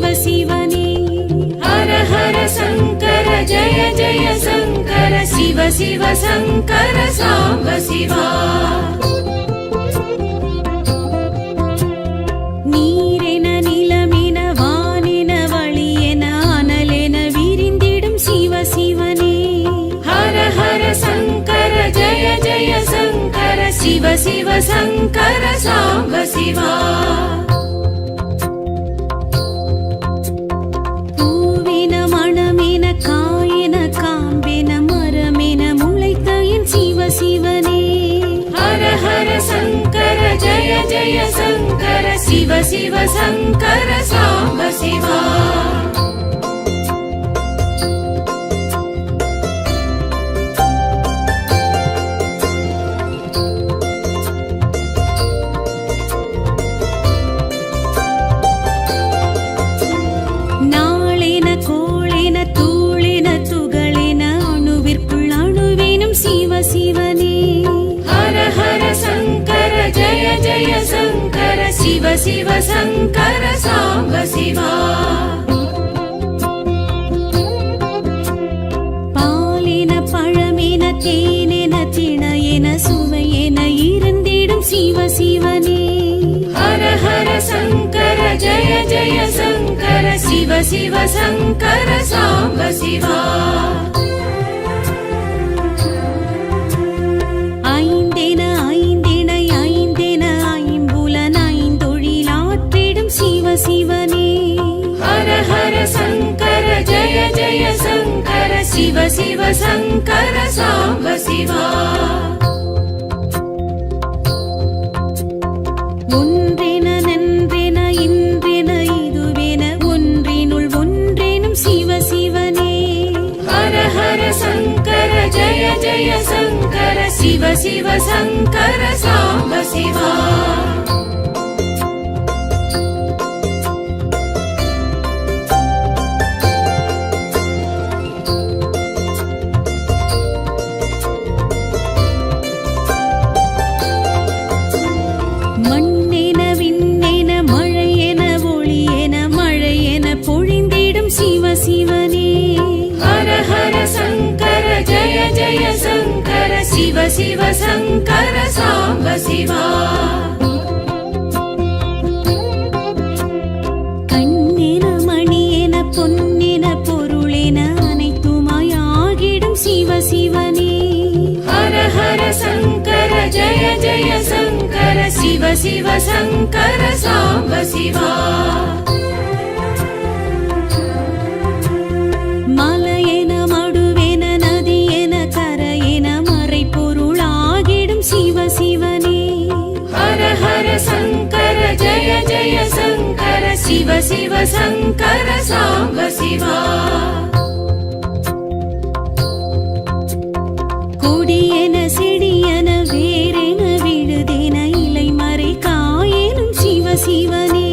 சிவ சிவனே. ஹர ஹர சங்கர ஜய ஜய சங்கர சிவ சிவ சங்கர சாம்ப சிவா. நீரென நிலமென வானென வழியென அனலென விரிந்திடும் சிவ சிவனே. ஹர ஹர சங்கர ஜய ஜய சங்கர சிவ சிவ சங்கர சாம்ப சிவா. பூவென மணமென காயென காம்பென மரமென முளைத்த என் சிவ சிவனே. ஹர ஹர சங்கர ஜய ஜய சங்கர சிவ சிவ சங்கர சாம்ப சிவா. நாளென கோளென தூளென துகளென அணுவிற்குள் அணுவேனும் சிவ சிவனே. ஹர ஹர சங்கர ஜய ஜய சங்கர சிவ சிவ சங்கர சாம்ப சிவா. பாலென பழமென தேனென திணையென சுவையென இருந்திடும் சிவ சிவனே. ஹர ஹர சங்கர ஜய ஜய சங்கர சிவ சிவ சங்கர சாம்ப சிவா. ஐந்தென ஐந்திணை ஐந்தென ஐம்புலன் ஐந்தொழிலாற்றிடும் சிவ சிவனே. ஹர ஹர சங்கர ஜய ஜய சங்கர சிவ சிவ சங்கர சாம்ப சிவா. ஒன்றென நன்றென இன்றென இதுவென ஒன்றினுள் ஒன்றேனும் சிவ சிவனே. ஹர ஹர சங்கர ஜய ஜய சங்கர சிவ சிவ சங்கர சாம்ப சிவா. மண்ணென விண்ணென மழையென ஒளியென மழையென பொழிந்திடும் சிவ சிவனே. ஹர ஹர சங்கர ஜய ஜய சங்கர சிவ சிவ சங்கர சாம்ப சிவா. கண்ணென மணியென பொன்னென பொருளென அனைத்துமாய் ஆகிடும் சிவ சிவனே. ஹர ஹர சங்கர ஜய ஜய சங்கர சிவ சிவ சங்கர சாம்ப சிவா. மலையென மடுவென நதியென கரையென மறைப்பொருளாகிடும் சிவ சிவனே. ஹர ஹர சங்கர ஜய ஜய சங்கர சிவ சிவ சங்கர சாம்ப சிவா. கொடியென செடியென வேரென விழுதென இலை மறை காயேனும் சிவ சிவனே.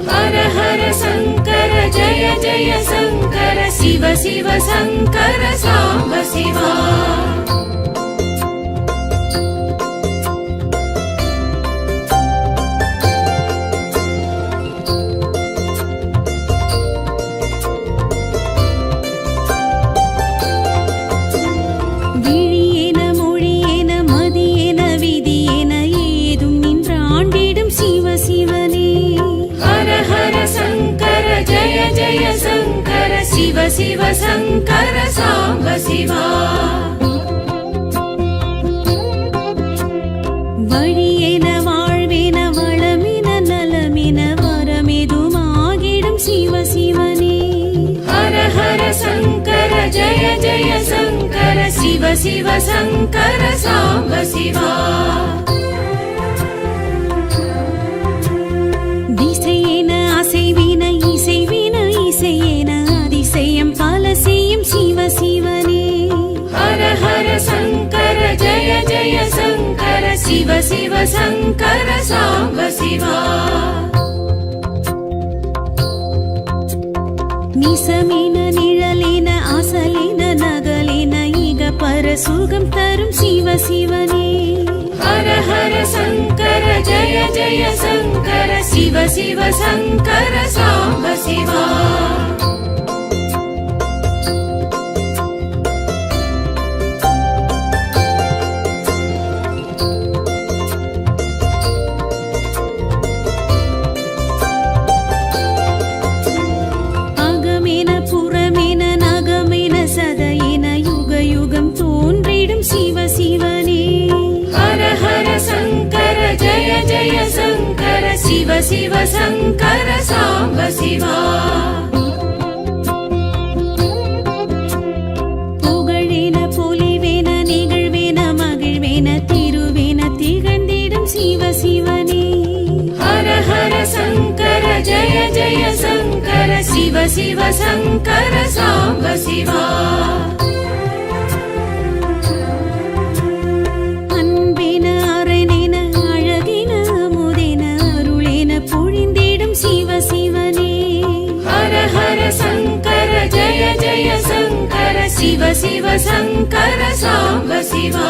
ஹர ஹர சங்கர ஜய ஜய சங்கர சிவ சிவ சங்கர சாம்ப சிவா. விழியென மொழியென மதியென விதியென ஏதும் நின்று ஆண்டிடும் சிவ சிவனே. ஹர ஹர சங்கர ஜய ஜய சங்கர சிவ சிவ சங்கர சாம்ப சிவா. வழியென வாழ்வென வளமென நலமென வரமெதுமாகிடும் சிவ சிவனே. ஹர ஹர சங்கர ஜய ஜய சங்கர சிவ சிவ சங்கர சாம்ப சிவா. திசையென அசைவின இசைவின இசையென அதிசயம் பல செய்யும் சிவ சிவனே. ஹர ஹர சங்கர ஜய ஜய சங்கர சிவ சிவ சங்கர சாம்ப சிவா. நிசமின நிழலின அசலின நகலின இக பர சுகம் தரும் சிவ சிவனே. ஹர ஹர சங்கர ஜய ஜய சங்கர சிவ शिव शङ्कर साम्ब शिवा शिव शिव शङ्कर साम्ब शिवा புகழேன பொலிவேன நிகழ்வேன மகிழ்வேன திருவேன திகழ்ந்திடும் சிவ சிவனே ஹர ஹர சங்கர ஜய ஜய சங்கர சிவ சிவ சங்கர சாம்ப சிவா शिव शिव शङ्कर साम्ब शिवा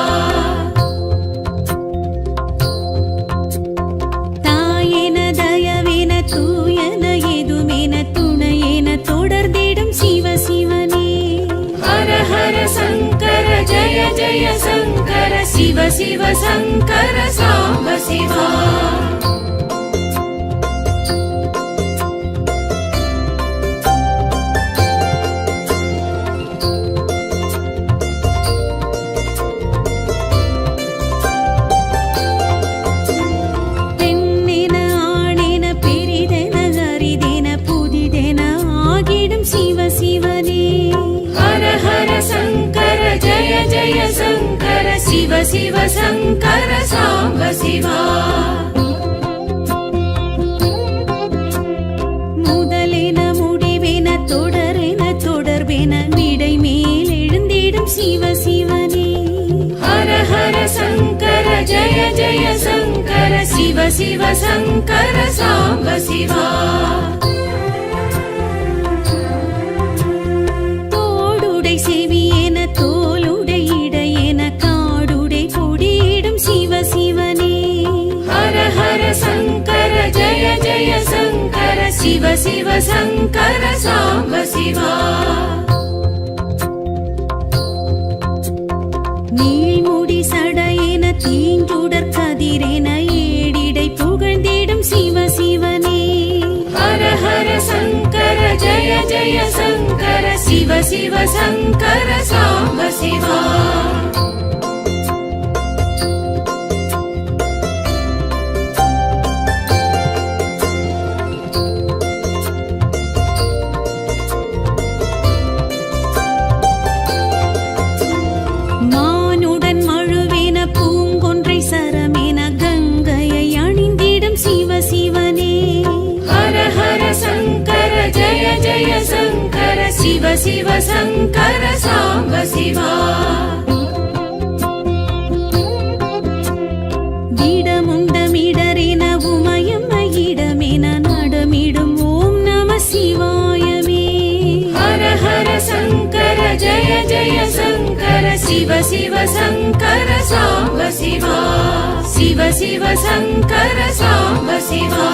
தாயேன தயவேன தூயன எதுமேன துணையேன தொடர்ந்திடும் சிவ சிவனே ஹர ஹர சங்கர ஜய ஜய சங்கர சிவ சிவ சங்கர சாம்ப சிவா शिव शिव शङ्कर साम्ब शिवा முதலேன முடிவேன தொடரென தொடர்பேன விடை மேல் எழுந்திடும் சிவ சிவனே ஹர ஹர சங்கர ஜய ஜய சங்கர சிவ சிவ சங்கர சாம்ப சிவா தோடுடை செவியேன தோலுடை இடையேன शङ्कर जय जय शङ्कर शिव शिव शङ्कर साम्ब शिवा நீள்முடி சடையேன தீஞ்சுடர் கதிரேன ஏடிடை புகழ்ந்திடும் சிவ சிவனே ஹர ஹர சங்கர ஜய ஜய சங்கர சிவ சிவ சங்கர சாம்ப சிவா शिव शिव शङ्कर साम्ब शिवा திடமுண்டமிடரென உமயம்ம இடமென நடமிடும் ஓம் நம சிவாயமே ஹர ஹர சங்கர ஜய ஜய சங்கர शिव शिव शङ्कर साम्ब शिवा शिव शिव शङ्कर साम्ब शिवा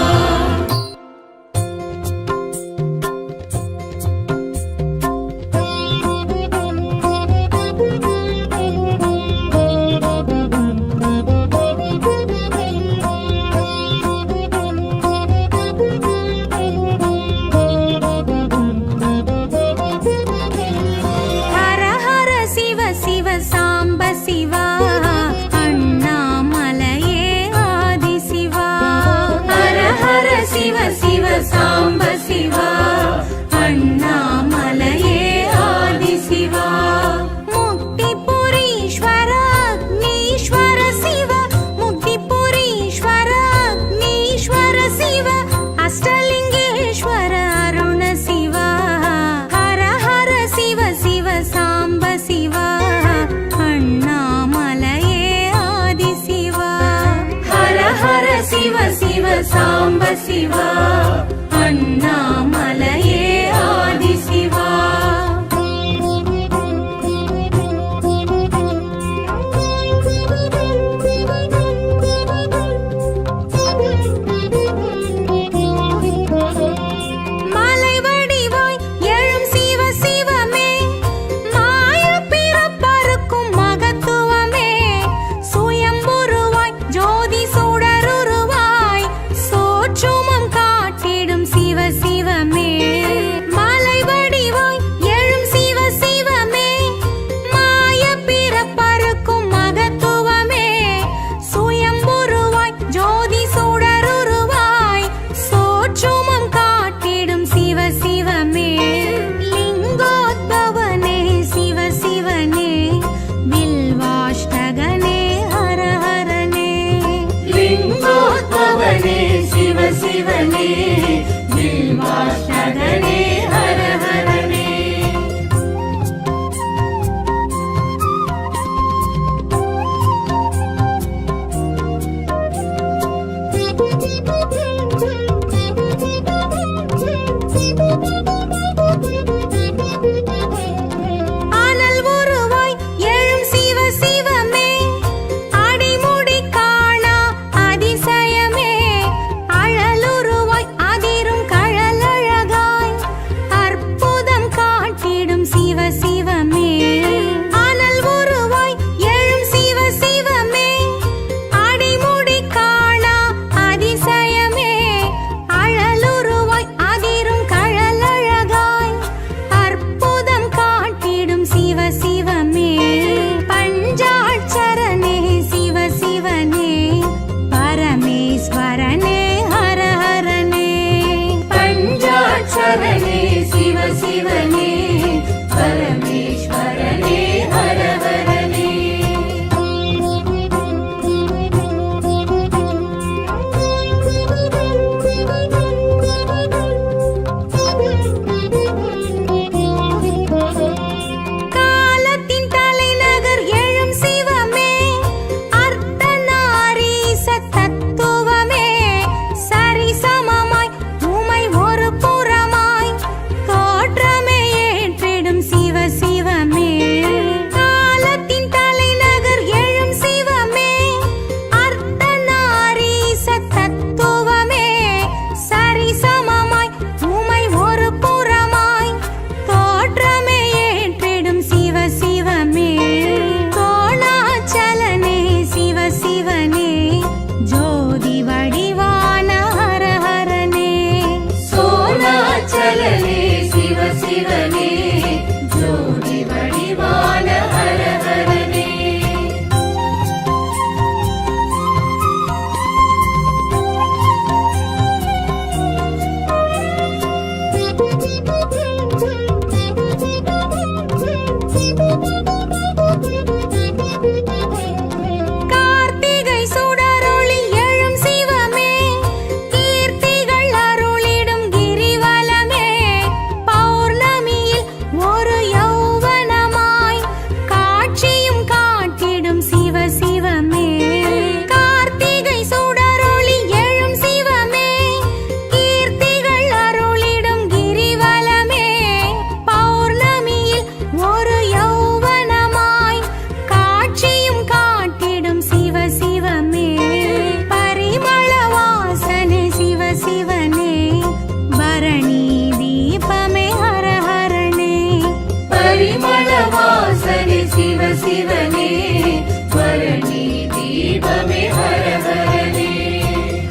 साम्ब शिवा अण्णामलये आदि शिवा मुक्तिपुरीश्वर अग्नीश्वर शिव मुक्तिपुरीश्वर अग्नीश्वर शिव अष्टलिङ्गेश्वर अरुण शिवा हर हर शिव शिव साम्ब शिवा अण्णामलये आदि शिवा हर हर शिव शिव साम्ब शिवा अण्णामलये आदि शिवा शिव शिवने बिल्वाष्टगणे हर हरणे शिव शिवने परमेश्वरने हर हरणे காலத்தின் தலைநகர் எழும் சிவமே அர்த்தநாரீச தத்துவமே சரிசமமாய் உமை ஒரு புறமாய் தோற்றமே ஏற்றிடும் சிவ சிவமே காலத்தின் தலைநகர் எழும் சிவமே அர்த்தநாரீச தத்துவமே சரிசமமாய் உமை ஒரு புறமாய் தோற்றமே ஏற்றிடும் சிவ சிவமே கோணாச்சலனே சிவ சிவனே ஜோதி வடிவான ஹர ஹரனே சோனாச்சலனே शिव शिवने ज्योति वडिवान हर हरणे கார்த்திகை சுடரொளி எழும் சிவமே கீர்த்திகள் அருளிடும் கிரிவலமே பௌர்ணமியில் ஒரு யௌவனமாய் காட்சியும் காட்டிடும் சிவ சிவமே கார்த்திகை சுடரொளி எழும் சிவமே கீர்த்திகள் அருளிடும் கிரிவலமே பௌர்ணமியில் ஒரு யௌவனமாய் காட்சியும் காட்டிடும் சிவ சிவமே பரிமள வாசனே சிவ சிவனே பரணி தீபமே ஹர ஹரணே பரிமள வாசனே शिव शिवने பரணி தீபமே ஹர ஹரணே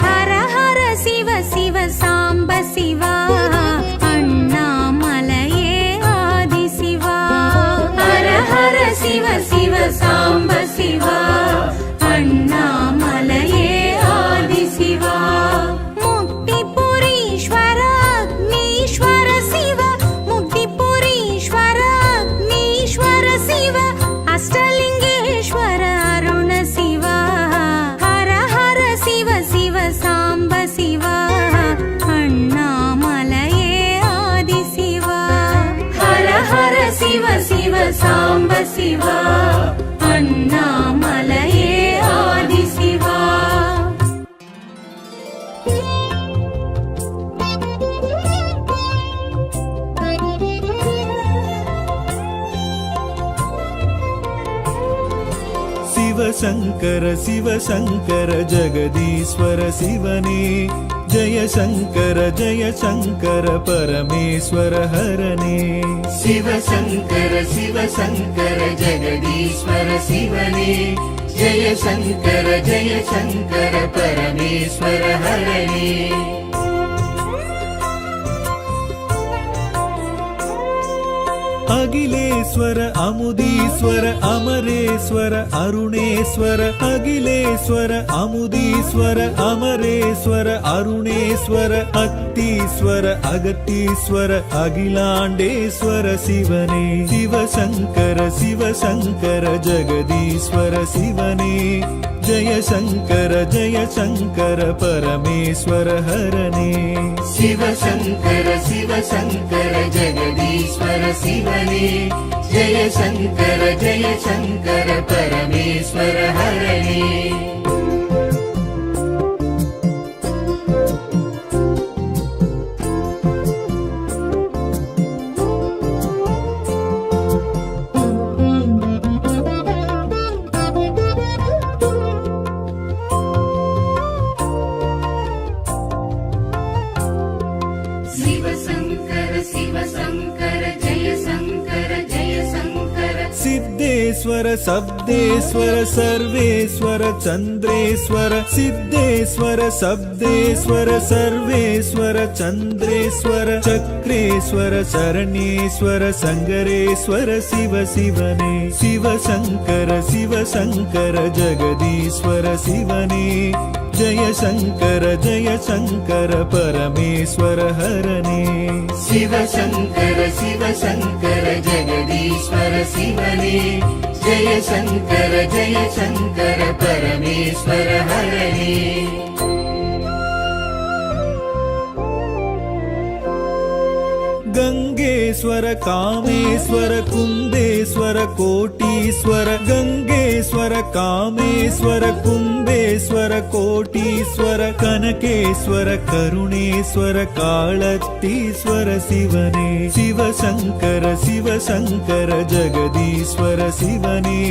ஹர ஹர சிவ சிவ சாம்ப சிவா அண்ணாமலையே ஆதி சிவா ஹர ஹர சிவ சிவ சாம்ப சிவா அண்ணாமலையே ஆதி சிவா முக்திபுரீஸ்வர அக்னீஸ்வர சிவ முக்திபுரீஸ்வர அக்னீஸ்வர சிவ அஷ்டலிங்கேஸ்வர அருண சிவா ஹர ஹர சிவ சிவ சாம்ப சிவா அண்ணாமலையே ஆதி சிவா ஹர ஹர சிவ சிவ சாம்ப சிவா அண்ணாமலையே ஆதி சிவா शिवशङ्कर शिवशङ्कर जगदीश्वर शिवने जय शङ्कर परमेश्वर हरणे शिव शङ्कर जगदीश्वर शिवने जय शङ्कर परमेश्वर हरणे अखिलेश्वर अमुदीश्वर अमरेश्वर अरुणेश्वर अखिलेश्वर अमुदीश्वर अमरेश्वर अरुणेश्वर अत्तीश्वर अगतीश्वर अखिलाण्डेश्वर शिवने शिवशङ्कर जगदीश्वर शिवने जय शङ्कर परमेश्वर हरणे शिव शङ्कर जगदीश्वर शिवने जय शङ्कर परमेश्वर हरणे सिद्धेश्वर शब्देश्वर सर्वेश्वर चन्द्रेश्वर सिद्धेश्वर शब्देश्वर सर्वेश्वर चन्द्रेश्वर चक्रेश्वर शरणेश्वर संगरेश्वर शिव शिवने शिव शङ्कर जगदीश्वर शिवने जय शङ्कर परमेश्वर हरणे शिव शङ्कर जगदीश्वर शिवने जय शङ्कर परमेश्वर हरणे गंगेश्वर कामेश्वर कुंभेश्वर कोटीश्वर गंगेश्वर कामेश्वर कुंभेश्वर कोटीश्वर कनकेश्वर करुणेश्वर काळत्तीश्वर शिवने शिव शङ्कर जगदीश्वर शिवने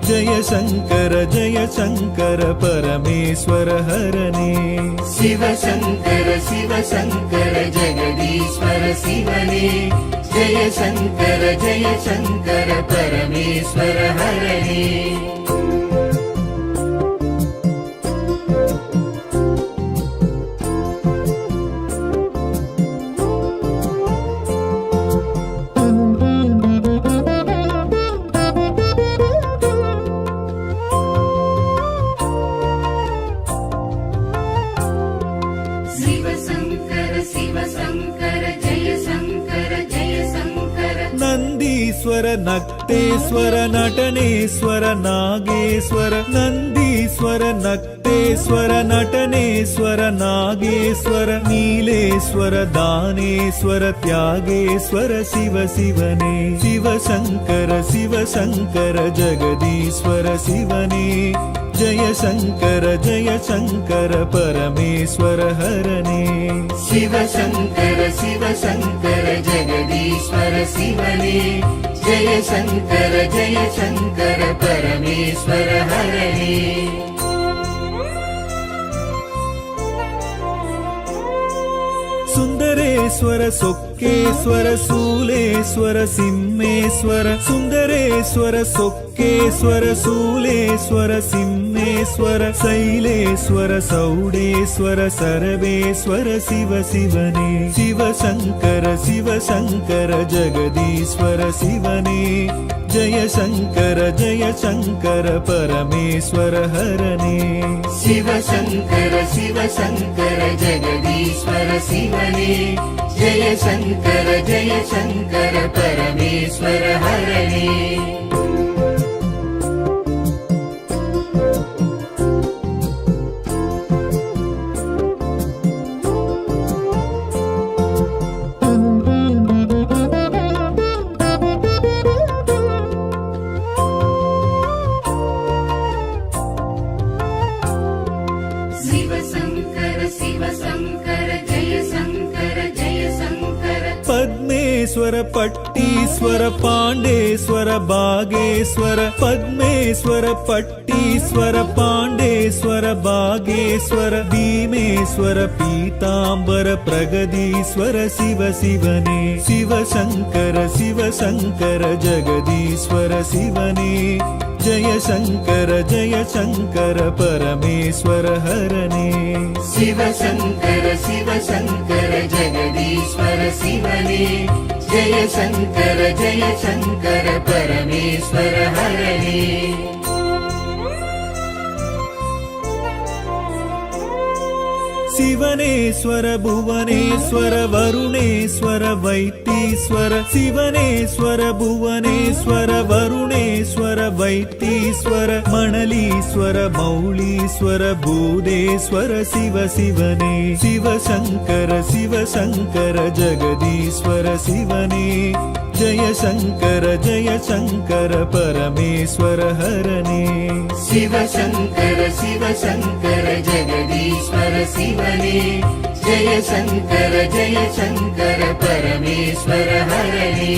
जय शङ्कर परमेश्वर हरणे शिव शङ्कर जगदीश्वर शिवने जय शङ्कर परमेश्वर हरणे नन्दीश्वर नक्तेश्वर नटनेश्वर नागेश्वर नन्दीश्वर नक्तेश्वर नटनेश्वर नागेश्वर नीलेश्वर दानेश्वर त्यागेश्वर शिव शिवने शिव शङ्कर जगदीश्वर शिवने जय शङ्कर परमेश्वर हरणे शिव शङ्कर जगदीश्वर शिवने जय शङ्कर परमेश्वर हरणे सुन्दरेश्वर सोक्केश्वर शूलेश्वर सिंहेश्वर सुन्दरेश्वर सोक्केश्वर शूलेश्वर सिंहेश्वर शैलेश्वर सौडेश्वर सर्वेश्वर शिव शिवने शिव शङ्कर जगदीश्वर शिवने जय शङ्कर परमेश्वर हरणे शिव शङ्कर जगदीश्वर शिवने जय शङ्कर परमेश्वर हरणे पद्मेश्वर पट्टीश्वर पाण्डेश्वर बागेश्वर पद्मेश्वर पट्टीश्वर पाण्डेश्वर बागेश्वर भीमेश्वर पीताम्बर प्रगदीश्वर शिव शिवने शिव शङ्कर जगदीश्वर शिवने जय शङ्कर परमेश्वर हरणे शिव शङ्कर जगदीश्वर शिवने जय शङ्कर परमेश्वर हरणे शिवने சிவனேஸ்வர புவனேஸ்வர வருணேஸ்வர வைத்தீஸ்வர சிவனேஸ்வர புவனேஸ்வர வருணேஸ்வர வைத்தீஸ்வர மணலீஸ்வர மௌலீஸ்வர பூதேஸ்வர சிவ சிவனே சிவசங்கர சிவசங்கர ஜெகதீஸ்வர சிவனே ஜய சங்கர பரமேஸ்வர ஹரனே சிவசங்கர சிவசங்கர ஜெகதீஸ்வர சிவனே ஜய சங்கர பரமேஸ்வர ஹரனே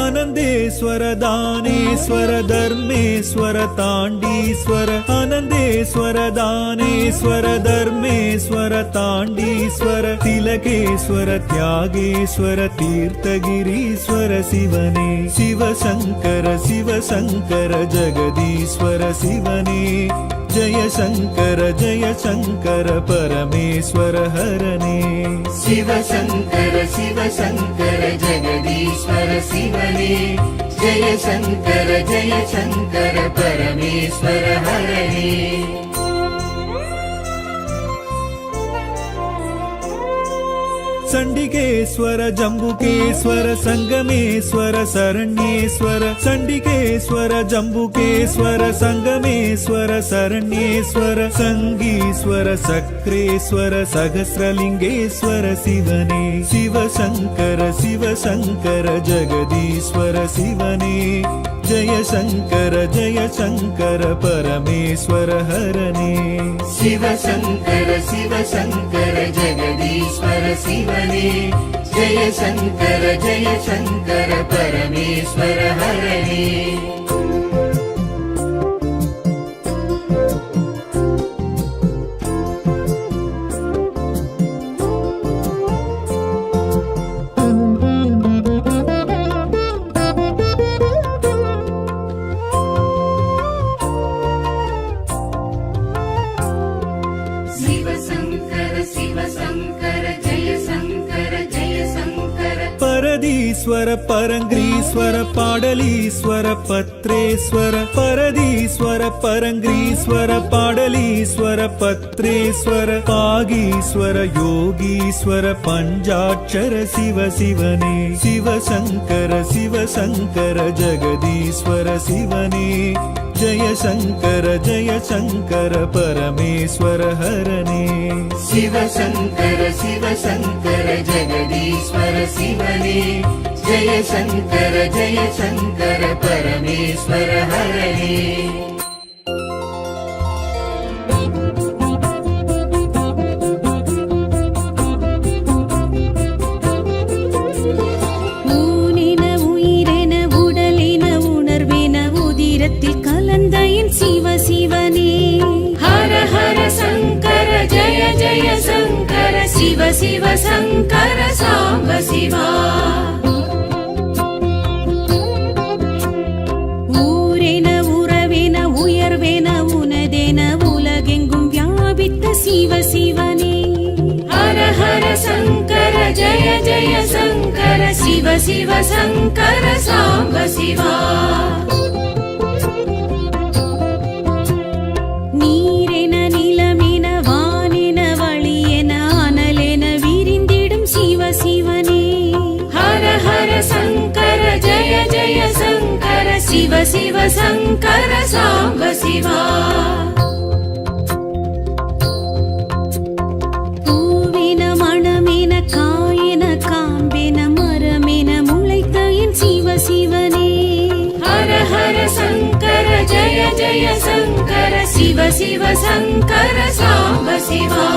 அனந்தேஸ்வர தானேஸ்வர தர்மேஸ்வர தாண்டீஸ்வர அனந்தேஸ்வர தானேஸ்வர தர்மேஸ்வர தாண்டீஸ்வர திலகேஸ்வர தியாகேஸ்வர தீர்த்தகிரீஸ்வர சிவனே சிவசங்கர ஜெகதீஸ்வர சிவனே ஜய சங்கர பரமேஸ்வர ஹரனே சிவசங்கர ஜெகதீஸ்வர சிவனே ஜய சங்கர பரமேஸ்வர ஹரனே சண்டிகேஸ்வர ஜம்புகேஸ்வர சங்கமேஸ்வர சரண்யேஸ்வர சண்டிகேஸ்வர ஜம்புகேஸ்வர சங்கமேஸ்வர சரண்யேஸ்வர சங்கீஸ்வர சக்ரேஸ்வர சகஸ்ரலிங்கேஸ்வர சிவனே சிவசங்கர ஜெகதீஸ்வர சிவனே ஜய சங்கர பரமேஸ்வர ஹரனே சிவசங்கர ஜெகதீஸ்வர சிவனே ஜய சங்கர பரமேஸ்வர ஹரனே பரதீஸ்வர பரங்கிரீஸ்வர பாடலீஸ்வர பத்ரேஸ்வர பரதீஸ்வர பரங்கிரீஸ்வர பாடலீஸ்வர பத்ரேஸ்வர பாகீஸ்வர யோகீஸ்வர பஞ்சாட்சர சிவ சிவனே சிவசங்கர ஜெகதீஸ்வர சிவனே ஜய சங்கர பரமேஸ்வர ஹரனே சிவசங்கர ஜெகதீஸ்வர சிவனே ஜய சங்கர பரமேஸ்வர ஹரனே சிவ சிவனே ஹர ஹர சங்கர ஜய ஜய சங்கர சிவ சிவ சங்கர சாம்ப சிவா ஊரென உறவென உயர்வென உனதென உலகெங்கும் வியாபித்த சிவ சிவனே ஹர ஹர சங்கர ஜய ஜய சங்கர சிவ சிவ சங்கர சாம்ப சிவா சிவ சிவ சங்கர சாம்ப சிவா பூவின மணமென காயன காம்பென மரமென முளைத்த என் சிவ சிவனே ஹர ஹர சங்கர ஜய ஜய சங்கர சிவ சிவ சங்கர சாம்ப சிவா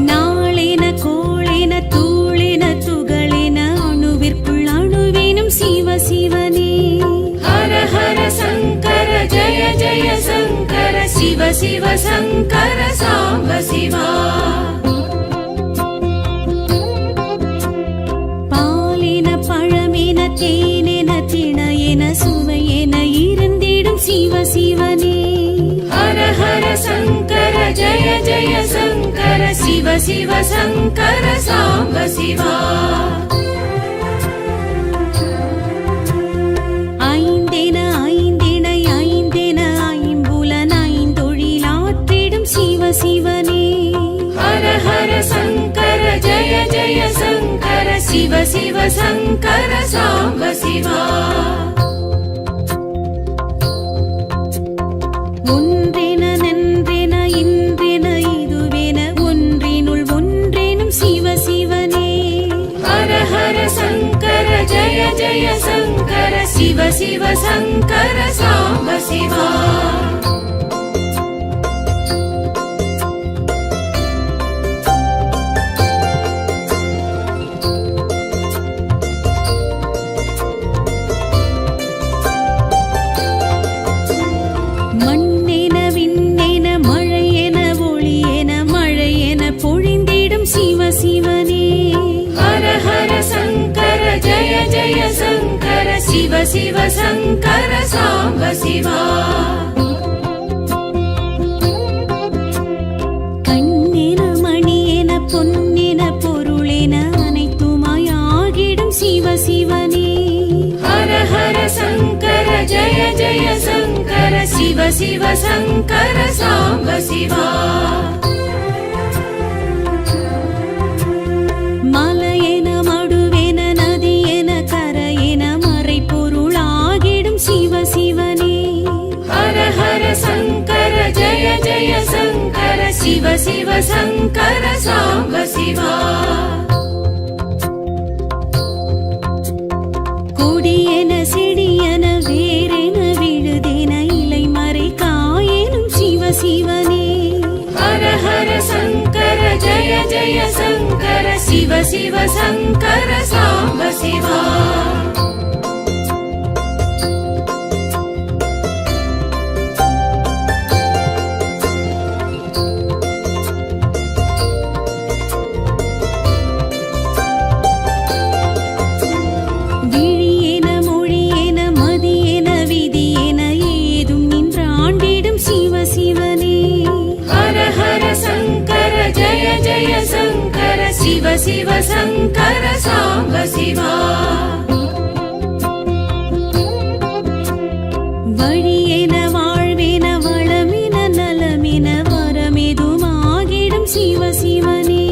நாளென கோளென தூளென துகளென அணுவிற்குள் அணுவினும் शिव शङ्कर साम्ब शिवा பாலென பழமென தேனென திணையென சுவையென இருந்திடும் சிவ சிவனே हर हर शङ्कर जय जय शङ्कर शिव शिव शङ्कर साम्ब शिवा ஐந்தென ஐந்திணை ஐந்தென ஐம்புலன் ஐந்தொழிலாற்றிடும் சிவ சிவனே हर हर शङ्कर जय जय शङ्कर शिव शिव शङ्कर साम्ब शिवा ஒன்றென நன்றென இன்றென இதுவென ஒன்றினுள் ஒன்றெனும் சிவ சிவனே हर हर शङ्कर जय जय शङ्कर शिव शिव शङ्कर साम्ब शिवा மண்ணென விண்ணென மழையென ஒளியென மழையென பொழிந்திடும் சிவ சிவனே हर हर शङ्कर जय जय शङ्कर शिव शिव शङ्कर साम्ब शिवा கண்ணென மணியென பொன்னென பொருளென அனைத்துமாய் ஆகிடும் சிவ சிவனே हर हर शङ्कर जय जय शङ्कर शिव शिव शङ्कर साम्ब शिवा மலையென மடுவென நதியென கரையென மறை பொருளாகிடும் சிவ சிவனே हर हर शङ्कर जय जय शङ्कर शिव शिव शङ्कर साम्ब शिवा கொடியென செடியென வேரென விழுதென இலை மறை காயெனும் சிவ சிவனே हर हर शङ्कर जय जय शङ्कर शिव शिव शङ्कर साम्ब शिवा விழியென மொழியென மதியென விதியென ஏதும் நின்றாண்டிடும் சிவ சிவனே हर हर शङ्कर जय जय शङ्कर शिव शिव शङ्कर साम्ब शिवा வழியென வாழ்வென வளமென நலமென வரமெதுமாகிடும் சிவ சிவனே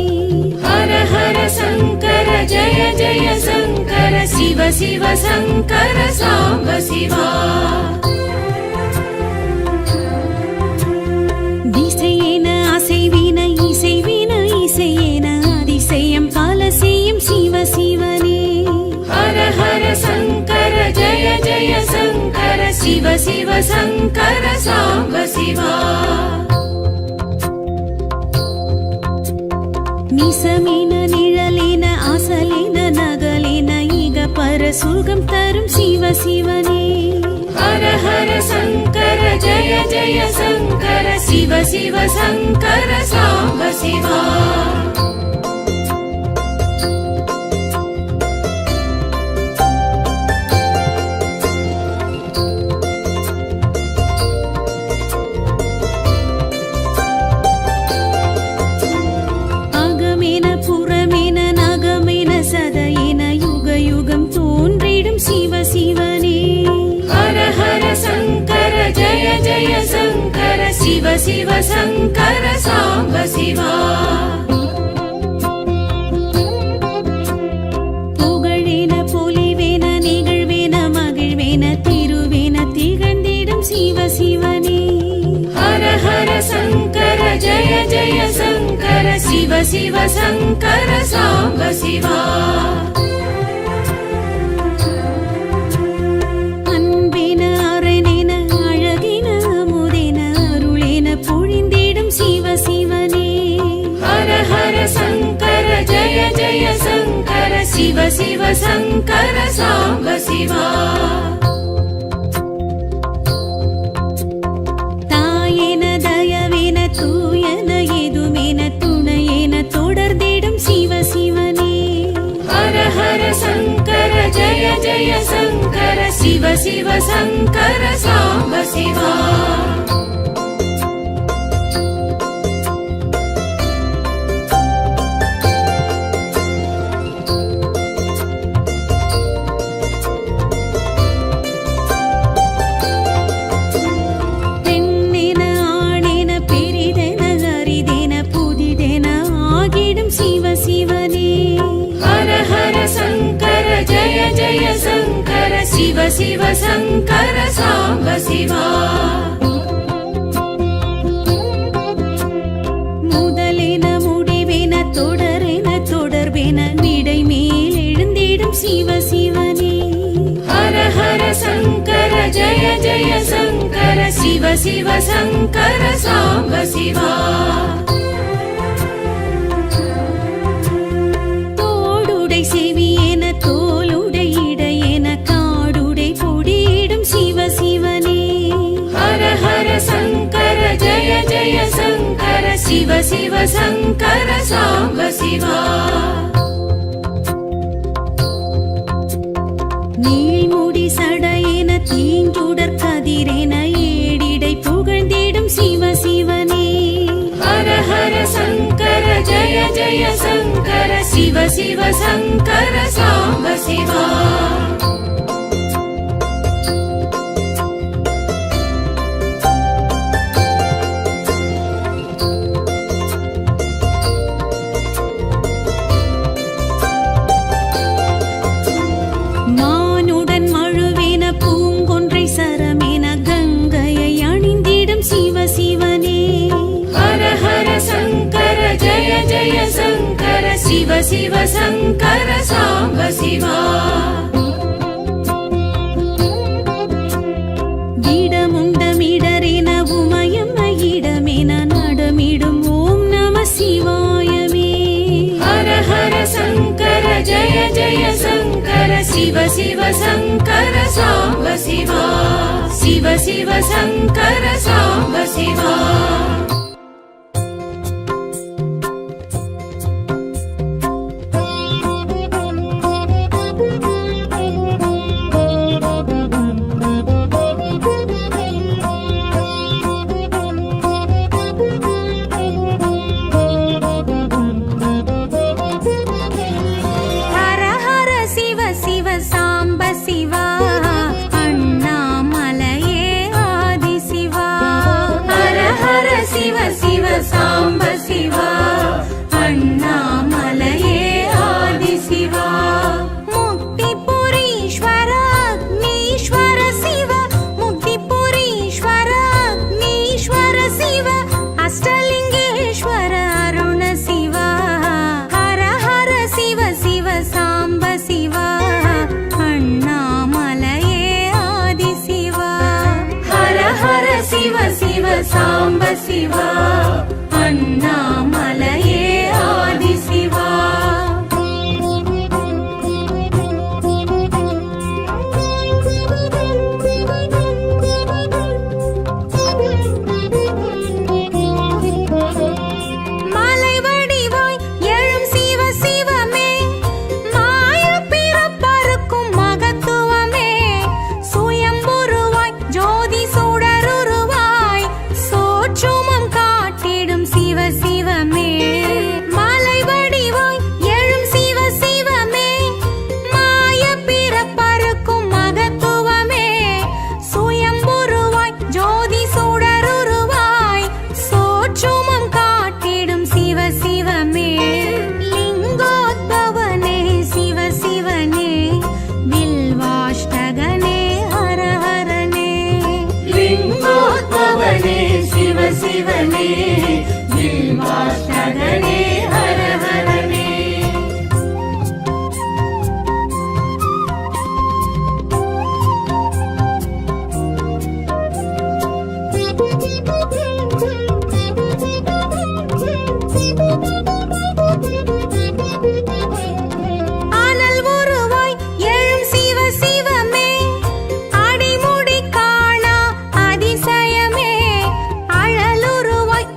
हर हर शङ्कर जय जय शङ्कर शिव शिव शङ्कर साम्ब शिवा திசையென அசைவின இசைவின இசையென அதிசயம் பல செய்யும் சிவ சிவனே हर हर शङ्कर जय जय शङ्कर शिव शिव शङ्कर साम्ब शिवा நிசமென நிழலென அசலென நகலென இக பர சுகம் தரும் சிவ சிவனே हर हर शङ्कर जय जय शङ्कर शिव शिव शङ्कर साम्ब शिवा அகமென புறமென நகமென சதையென யுக யுகம் தோன்றிடும் சிவ சிவனே हर हर शङ्कर जय जय शङ्कर शिव शिव शङ्कर साम्ब शिवा புகழென பொலிவென நிகழ்வென மகிழ்வென திருவென திகழ்ந்திடும் சிவ சிவனே हर हर शङ्कर जय जय शङ्कर शिव शिव शङ्कर साम्ब शिवा அன்பென அரணென அழகென அமுதென அருளென பொழிந்திடும் சிவ சிவனே हर हर शङ्कर जय जय शङ्कर शिव शिव शङ्कर साम्ब शिवा தாயென தய शङ्कर शिव शिव शङ्कर साम्ब शिवा शिव शिव शङ्कर साम्ब शिवा முதலென முடிவென தொடரென தொடர்பென விடை மேல் எழுந்திடும் சிவ சிவனே हर हर शङ्कर जय जय शङ्कर शिव शिव शङ्कर साम्ब शिवा தோடுடை செவியென தோளுடை இடையென காடுடை பொடியிடும் சிவ சிவனே हर हर शङ्कर जय जय शङ्कर शिव शिव शङ्कर साम्ब शिवा நீள்முடி சடையென தீஞ்சுடர் கதிரென ஏடிடை புகழ்ந்திடும் சிவ சிவனே हर हर शङ्कर जय जय शङ्कर शिव शिव शङ्कर साम्ब शिवा மானுடன் மழுவென பூங்கொன்றை சரமென கங்கையை அணிந்திடும் சிவ சிவனே हर हर शङ्कर जय जय शङ्कर शिव शिव शङ्कर साम्ब शिवा இடமுண்டமிடரென உமயமயிடமென நடமிடும் ஓம் நம சிவாயமே हर हर शङ्कर जय जय शङ्कर शिव शिव शङ्कर साम्ब शिवा शिव शिव शङ्कर साम्ब शिवा ஹர ஹர சிவ சிவ சாம்ப சிவா அண்ணாமலையே ஆதி சிவா हर हर शिव शिव साम्ब शिवा அண்ணாமலையே ஆதி சிவா முக்திபுரீஸ்வர அக்னீஸ்வர சிவ முக்திபுரீஸ்வர அக்னீஸ்வர சிவ அஷ்டலிங்கேஸ்வர அருண சிவா ஹர ஹர சிவ சிவ சாம்ப சிவா அண்ணாமலையே ஆதி சிவா हर हर शिव शिव साम्ब शिवा அண்ணாமலையே ஆதி சிவா மலை வடிவாய் எழும் சிவ சிவமே மாய பிறப்பறுக்கும் மகத்துவமே சுயம்புருவாய் ஜோதி சுடருருவாய் சோற்றுமம் காட்டிடும் சிவ சிவமே மலை வடிவாய் எழும் சிவ சிவமே மாய பிறப்பறுக்கும் மகத்துவமே சுயம்புருவாய் ஜோதி சுடருருவாய் சோற்றுமம் காட்டிடும் சிவ சிவமே லிங்கோத்பவனே சிவ சிவனே வில்வாஷ்டகனே ஹர ஹரனே लिङ्गोद्भवने शिव शिवने बिल्वाष्टगने हर हरने அனல் உருவாய் எழும் சிவ சிவமே அடிமுடி காணா அதிசயமே அழலுருவாய்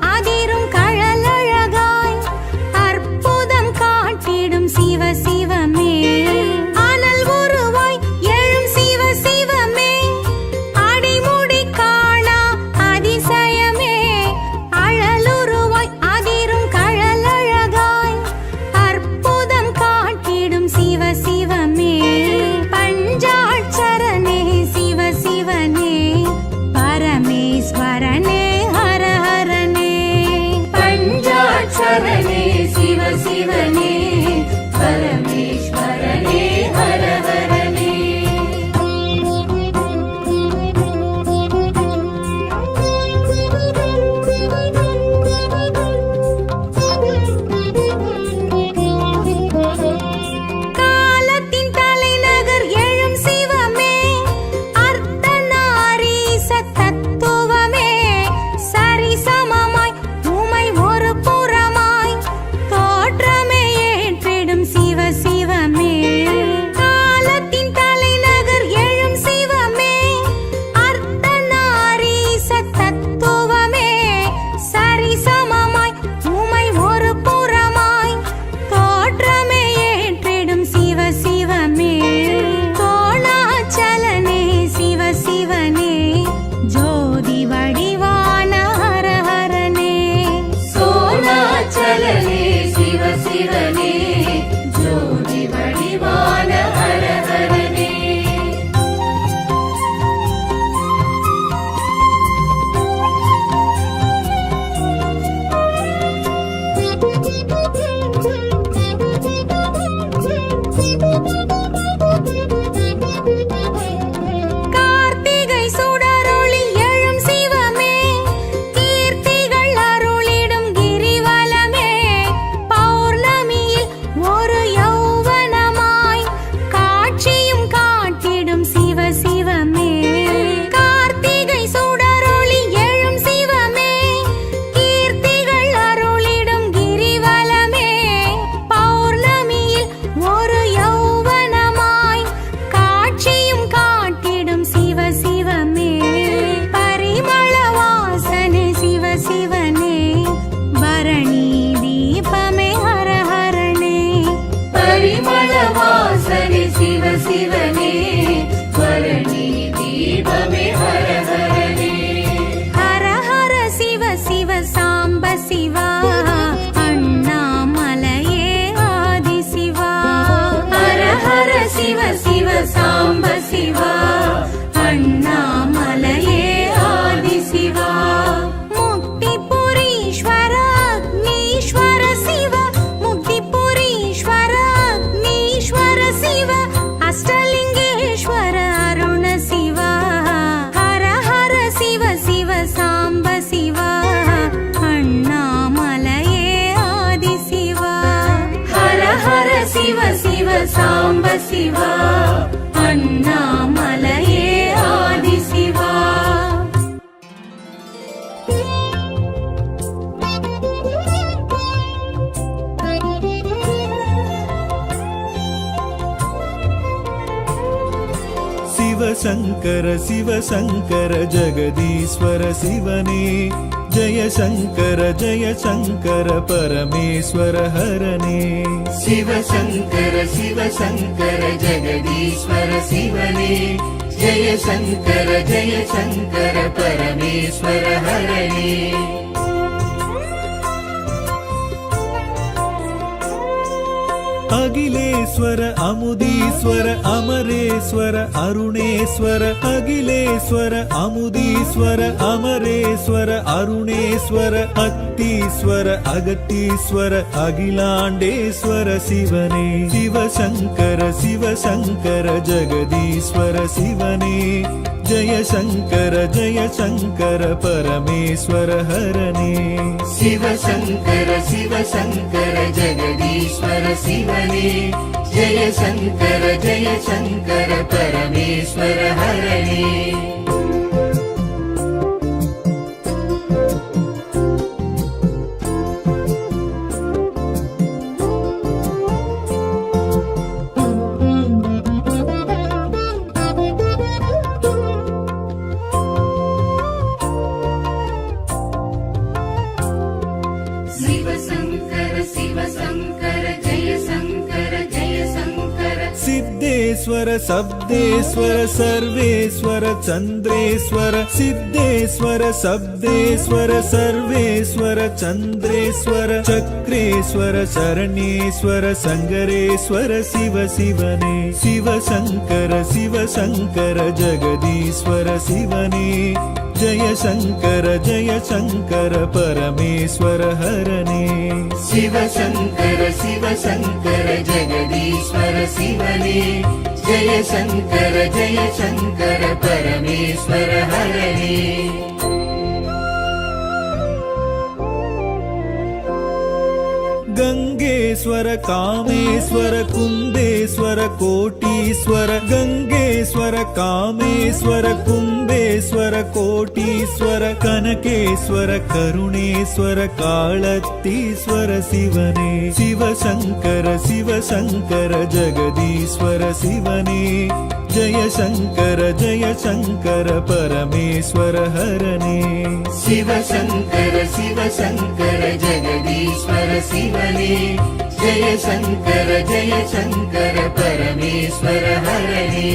சிவா அண்ணாமலையே ஆதிசிவா. சிவசங்கர சிவசங்கர ஜெகதீஸ்வர சிவனே ஜெய சங்கர பரமேஸ்வர ஹரனே. சிவசங்கர சிவசங்கர ஜெகதீஸ்வர சிவனே ஜெய சங்கர பரமேஸ்வர ஹரனே. அகிலேஸ்வர அமுதீஸ்வர அமரேஸ்வர அருணேஸ்வர அகிலேஸ்வர அமுதீஸ்வர அமரேஸ்வர அருணேஸ்வர அத்தீஸ்வர அகத்தீஸ்வர அகிலாண்டேஸ்வர சிவனே. சிவசங்கர சிவசங்கர ஜெகதீஸ்வர சிவனே ஜெய சங்கர பரமேஸ்வர ஹரனே. சிவசங்கர சிவசங்கர ஜெகதீஸ்வர சிவனே ஜெய சங்கர பரமேஸ்வர ஹரனே. சிவசங்கர சிவசங்கர ஜெய சங்கர சித்தேஸ்வர சப்தேஸ்வர சர்வேஸ்வர சந்திரேஸ்வர சித்தேஸ்வர சப்தேஸ்வர சர்வேஸ்வர சந்திரேஸ்வர சக்ரேஸ்வர சரணேஸ்வர சங்கரேஸ்வர சிவ சிவனே. சிவசங்கர சிவசங்கர ஜெகதீஸ்வர சிவனே ஜெய சங்கர பரமேஸ்வர ஹரனே. சிவசங்கர சிவசங்கர ஜெகதீஸ்வர சிவனே ஜெய சங்கர பரமேஸ்வர ஹரனே. गंगेश्वर कामेश्वर कुंभेश्वर कोटीश्वर गंगेश्वर कामेश्वर कुंभेश्वर कोटीश्वर कनकेश्वर करुणेश्वर कालतीश्वर शिवने शिवशंकर जगदीश्वर शिवने जय शंकर परमेश्वर हरने शिवशंकर जगदीश्वर शिवने जय शंकर परमेश्वर हरने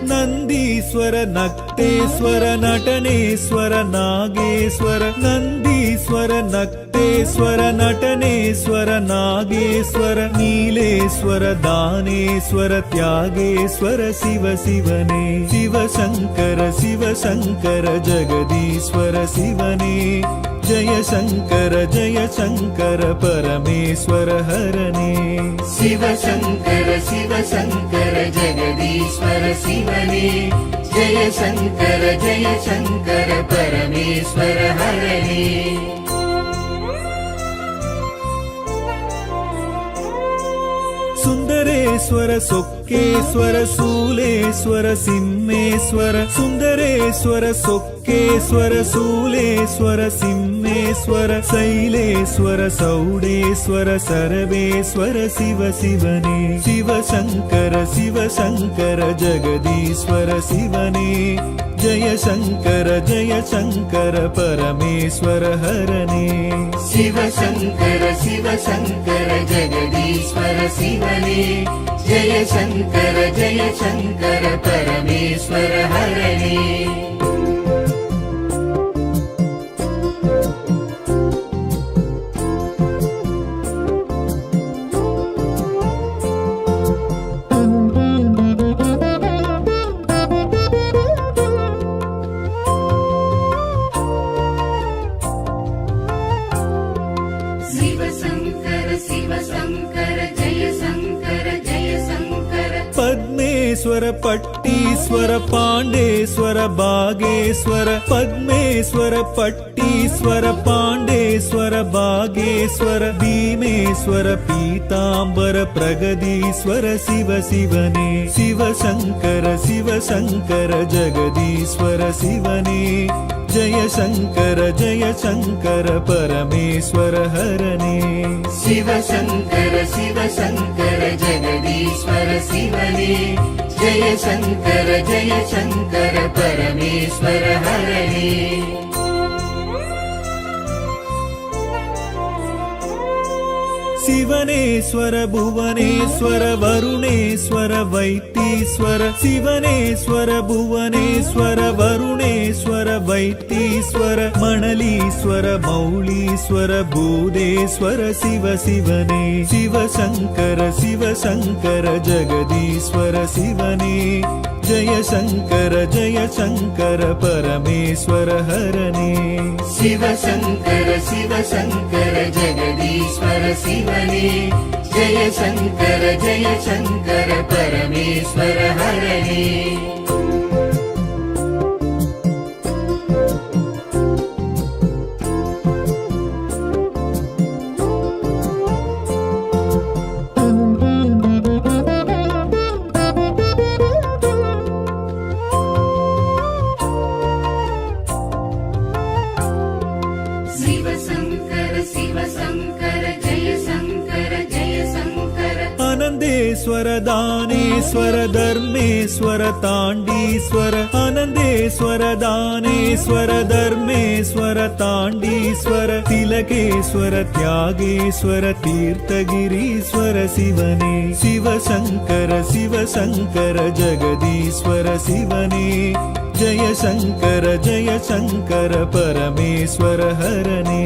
नंदीश्वर नक्तेश्वर नटनेश्वर नागेश्वर नंदीश्वर नक्तेश्वर नटनेश्वर नागेश्वर नीलेश्वर दानेश्वर त्यागेश्वर शिव शिवने शिवशंकर जगदीश्वर शिवने जय शंकर परमेश्वर हरने शिवशंकर जगदीश्वर शिवने जय शंकर परमेश्वर हरने सुंदरेश्वर सोक्केश्वर शूलेश्वर सिंहेश्वर सुंदरेश्वर सोक्केश्वर शूलेश्वर सिंहेश्वर शैलेश्वर सौडेश्वर सर्वेश्वर शिव शिवने शिवशंकर जगदीश्वर शिवने जय शंकर परमेश्वर हरने शिवशंकर जगदीश्वर शिवने जय शंकर परमेश्वर हरने ईश्वर पट्टीश्वर पाण्डेश्वर बागेश्वर पद्मेश्वर पट्टीश्वर पाण्डेश्वर बागेश्वर भीमेश्वर पीताम्बर प्रगदीश्वर शिव शिवने शिवशङ्कर शिवशङ्कर जगदीश्वर शिवने जय शङ्कर परमेश्वर हरने शिव शङ्कर जगदीश्वर शिवने जय शङ्कर परमेश्वर हरणे शिवनेश्वर भुवनेश्वर वरुणेश्वर वैतीश्वर शिवनेश्वर भुवनेश्वर वरुणेश्वर वैतीश्वर मणलीश्वर मौलीश्वर भूदेश्वर शिव शिवने शिवशङ्कर जगदीश्वर शिवने जय शङ्कर परमेश्वर हरणे शिव शङ्कर जगदीश्वर शिवने जय शङ्कर परमेश्वर हरणे आनन्देश्वर दानेश्वर धर्मेश्वर ताण्डीश्वर आनन्देश्वर दानेश्वर धर्मेश्वर ताण्डीश्वर तिलकेश्वर त्यागेश्वर तीर्थगिरीश्वर शिवने शिवशङ्कर जगदीश्वर शिवने जय शङ्कर परमेश्वर हरणे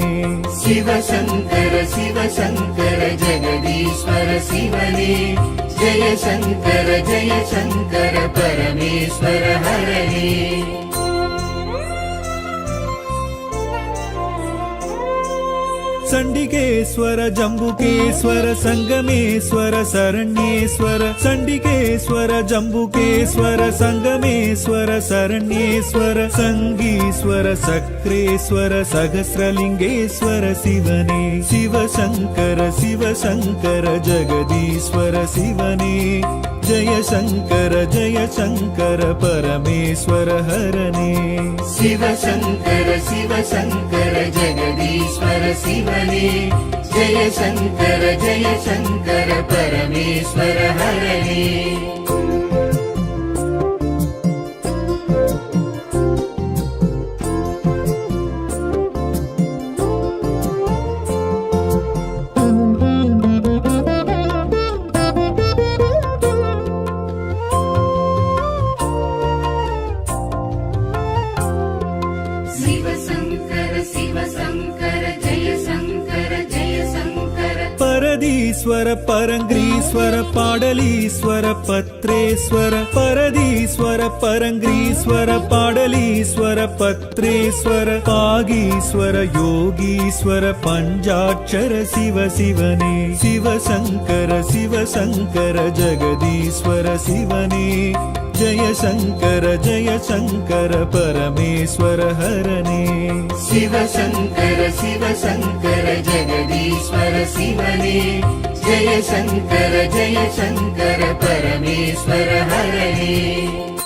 शिव शङ्कर जगदीश्वर शिवने जय शङ्कर परमेश्वर हरणे चण्डिकेश्वर जम्बुकेश्वर सङ्गमेश्वर शरण्येश्वर चण्डिकेश्वर जम्बुकेश्वर सङ्गमेश्वर शरण्येश्वर सङ्गीश्वर सक्रेश्वर सहस्रलिङ्गेश्वर शिवने शिवशङ्कर जगदीश्वर शिवने जय शङ्कर परमेश्वर हरणे शिव शङ्कर जगदीश्वर शिवने जय शङ्कर परमेश्वर हरणे परदीश्वर परङ्ग्रीश्वर पाडलीश्वर पत्रेश्वर परदीश्वर परङ्ग्रीश्वर पाडलीश्वर पत्रेश्वर पागीश्वर योगीश्वर पञ्चाक्षर शिव शिवने शिवशङ्कर जगदीश्वर शिवने जय शङ्कर परमेश्वर हरणे शिव शङ्कर जगदीश्वर शिवने जय शङ्कर परमेश्वर हरणे